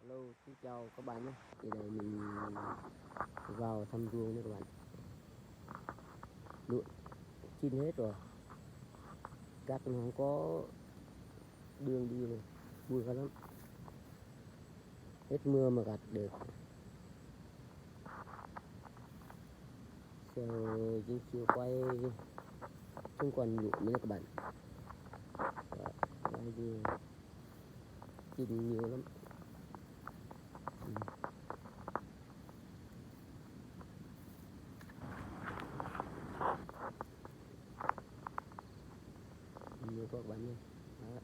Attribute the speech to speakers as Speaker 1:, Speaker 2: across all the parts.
Speaker 1: Hello, xin chào các bạn nhé. Thì đây mình vào thăm ruộng nha các bạn. Lúa chín hết rồi. Cắt nó không có đường đi này, vui lắm. Hết mưa mà gặt được. Sau những chiều quay xung quanh ruộng nha các bạn. Đây thì chín nhiều lắm. Nhiều các bạn nha. Đó.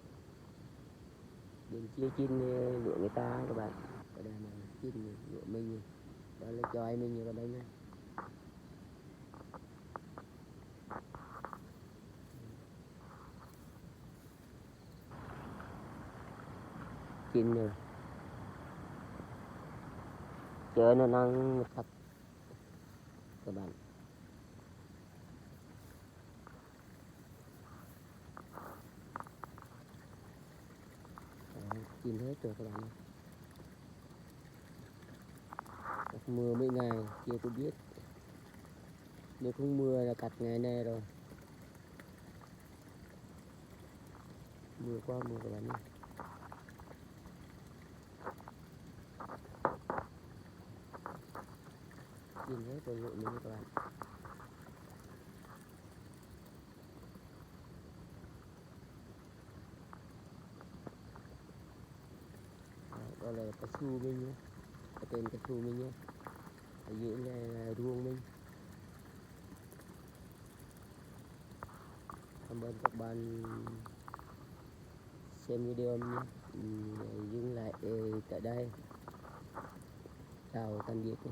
Speaker 1: Đến chia chín ruộng người ta các bạn. Ở đây là chín ruộng mình. Đó là cho ai mình ở đây nha. Chín rồi. Trời nó nắng thật các bạn. Chín hết rồi các bạn ơi. Mưa mấy ngày chưa có biết, nếu không mưa là cắt ngày này rồi. Mưa qua mưa các bạn ơi. Chín hết rồi ruộng mình các bạn. Đó là cao su mình nhé, cái tên cao su mình nhé. Ở dưới là ruộng mình. Cảm ơn các bạn xem video mình nhé. Dừng lại tại đây. Chào tạm biệt nhé.